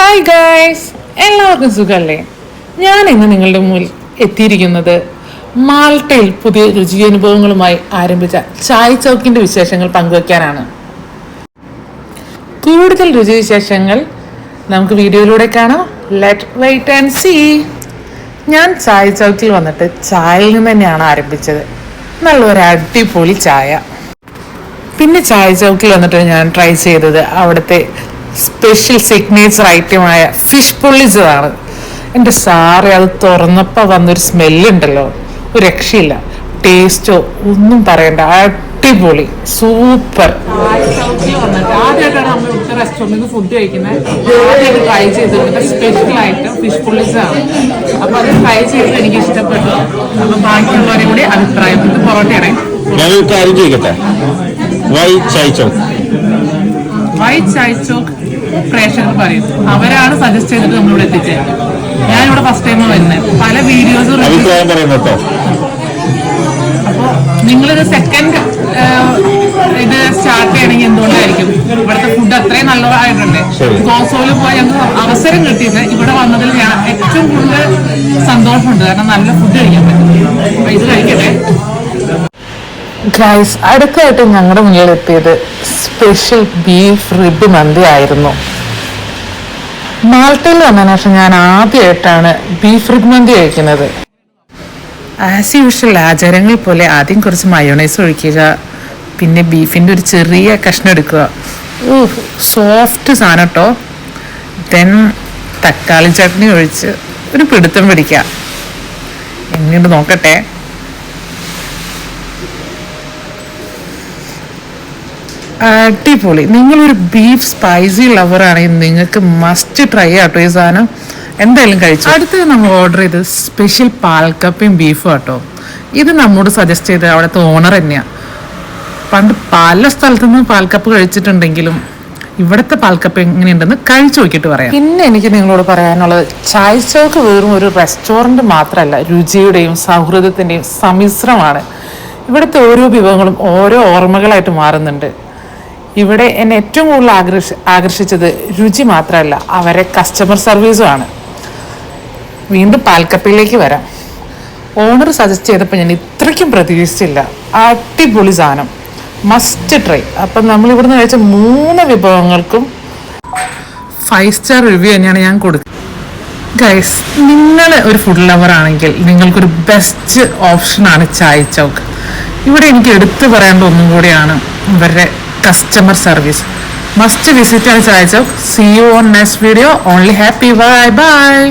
Hi guys, എല്ലാവർക്കും സുഖമല്ലേ? ഞാൻ ഇന്ന് നിങ്ങളുടെ മുന്നിൽ എത്തിയിരിക്കുന്നത് മാൾട്ടയിൽ പുതിയ രുചിയനുഭവങ്ങളുമായി ആരംഭിച്ച ചായ് ചൗക്കിന്റെ വിശേഷങ്ങൾ പങ്കുവയ്ക്കാനാണ്. കൂടുതൽ രുചി വിശേഷങ്ങൾ നമുക്ക് വീഡിയോയിലൂടെ കാണാം. Let wait and see. ഞാൻ ചായ് ചൗക്കിൽ വന്നിട്ട് ചായയിൽ നിന്ന് തന്നെയാണ് ആരംഭിച്ചത്. നല്ലൊരു അടിപൊളി ചായ. പിന്നെ ചായ് ചൗക്കിൽ വന്നിട്ട് ഞാൻ ട്രൈ ചെയ്തത് അവിടുത്തെ സ്പെഷ്യൽ സിഗ്നേച്ചർ ഐറ്റമായ ഫിഷ് പൊള്ളിച്ചതാണ്. എൻ്റെ സാറേ, അത് തുറന്നപ്പോൾ വന്നൊരു സ്മെല്ലുണ്ടല്ലോ, ഒരു രക്ഷയില്ല. ടേസ്റ്റോ ഒന്നും പറയണ്ട, അടിപൊളി, സൂപ്പർ. ആദ്യമായിട്ടാണ് നമ്മൾ ഇവിടുത്തെ റെസ്റ്റോറൻറ്റിൽ നിന്ന് ഫുഡ് കഴിക്കുന്നത്. ആദ്യമായിട്ട് ട്രൈ ചെയ്തിട്ടുണ്ട് സ്പെഷ്യൽ ഐറ്റം ഫിഷ് പൊള്ളിച്ചതാണ്. അപ്പോൾ അത് ട്രൈ ചെയ്ത് എനിക്ക് ഇഷ്ടപ്പെട്ടു. അപ്പം ബാക്കിയുള്ളവരെ കൂടി അഭിപ്രായം. ഇത് പൊറോട്ടയാണ്. ഞാനൊരു കാര്യം ചോദിക്കട്ടെ, വൈറ്റ് ചായ് ചോക്ക് പ്രേക്ഷകർ പറയും, അവരാണ് സജസ്റ്റ് ചെയ്തിട്ട് നമ്മളിവിടെ എത്തിച്ചത്. ഞാനിവിടെ ഫസ്റ്റ് ടൈം വരുന്നത്. പല വീഡിയോസും അഭിപ്രായം പറയുന്നു കേട്ടോ. അപ്പോൾ നിങ്ങളിത് സെക്കൻഡ് ഇത് സ്റ്റാർട്ട് ചെയ്യണമെങ്കിൽ എന്തുകൊണ്ടായിരിക്കും? ഇവിടുത്തെ ഫുഡ് അത്രയും നല്ലതായിട്ടുണ്ട്. ഗോസോയിൽ പോയി ഞങ്ങൾക്ക് അവസരം കിട്ടിയത് ഇവിടെ വന്നതിൽ ഞാൻ ഏറ്റവും കൂടുതൽ സന്തോഷമുണ്ട്. കാരണം നല്ല ഫുഡ് കഴിക്കാൻ പറ്റും. അപ്പൊ ഇത് കഴിക്കട്ടെ ഗൈസ്. അടുത്തായിട്ട് ഞങ്ങളുടെ മുന്നിൽ എത്തിയത് സ്പെഷ്യൽ ബീഫ് റിബ് മന്തി ആയിരുന്നു. മാൾട്ടയിൽ വന്നതിന് ശേഷം ഞാൻ ആദ്യമായിട്ടാണ് ബീഫ് റിബ് മന്തി കഴിക്കുന്നത്. ആസ് യൂഷ്വൽ ആചാരങ്ങൾ പോലെ ആദ്യം കുറച്ച് മയോണൈസ് ഒഴിക്കുക, പിന്നെ ബീഫിൻ്റെ ഒരു ചെറിയ കഷ്ണം എടുക്കുക. സോഫ്റ്റ് സാധനം കേട്ടോ. ദെൻ തക്കാളി ചട്നി ഒഴിച്ച് ഒരു പിടുത്തം പിടിക്കുക. എങ്ങനെയുണ്ട് നോക്കട്ടെ. അടിപൊളി. നിങ്ങളൊരു ബീഫ് സ്പൈസി ലവർ ആണെങ്കിൽ നിങ്ങൾക്ക് മസ്റ്റ് ട്രൈ ആട്ടോ ഈ സാധനം. എന്തായാലും കഴിച്ചു. അടുത്തത് നമ്മൾ ഓർഡർ ചെയ്തത് സ്പെഷ്യൽ പാൽക്കപ്പയും ബീഫും ആട്ടോ. ഇത് നമ്മോട് സജസ്റ്റ് ചെയ്ത് അവിടുത്തെ ഓണർ തന്നെയാണ്. പണ്ട് പല സ്ഥലത്തു നിന്ന് പാൽക്കപ്പ് കഴിച്ചിട്ടുണ്ടെങ്കിലും ഇവിടുത്തെ പാൽക്കപ്പ് എങ്ങനെയുണ്ടെന്ന് കഴിച്ചു നോക്കിയിട്ട് പറയാം. പിന്നെ എനിക്ക് നിങ്ങളോട് പറയാനുള്ളത്, ചായ് ചൗക്ക് വെറും ഒരു റെസ്റ്റോറൻറ്റ് മാത്രമല്ല, രുചിയുടെയും സൗഹൃദത്തിൻ്റെയും സമ്മിശ്രമാണ്. ഇവിടുത്തെ ഓരോ വിഭവങ്ങളും ഓരോ ഓർമ്മകളായിട്ട് മാറുന്നുണ്ട്. ഇവിടെ എന്നെ ഏറ്റവും കൂടുതൽ ആകർഷിച്ചത് രുചി മാത്രമല്ല, അവരെ കസ്റ്റമർ സർവീസുമാണ്. വീണ്ടും പാൽക്കപ്പയിലേക്ക് വരാം. ഓണർ സജസ്റ്റ് ചെയ്തപ്പോൾ ഞാൻ ഇത്രയ്ക്കും പ്രതീക്ഷിച്ചില്ല. അടിപൊളി സാധനം, മസ്റ്റ് ട്രൈ. അപ്പം നമ്മൾ ഇവിടുന്ന് കഴിച്ച 3 വിഭവങ്ങൾക്കും 5 സ്റ്റാർ റിവ്യൂ തന്നെയാണ് ഞാൻ കൊടുത്തത്. ഗൈസ്, നിങ്ങൾ ഒരു ഫുഡ് ലവർ ആണെങ്കിൽ നിങ്ങൾക്കൊരു ബെസ്റ്റ് ഓപ്ഷനാണ് ചായ് ചൗക്ക്. ഇവിടെ എനിക്ക് എടുത്തു പറയേണ്ട ഒന്നും കൂടിയാണ് ഇവരുടെ കസ്റ്റമർ സർവീസ്. മസ്റ്റ് വിസിറ്റ് ആണ് Chai Chowk. See you on next video. Only happy. Bye bye.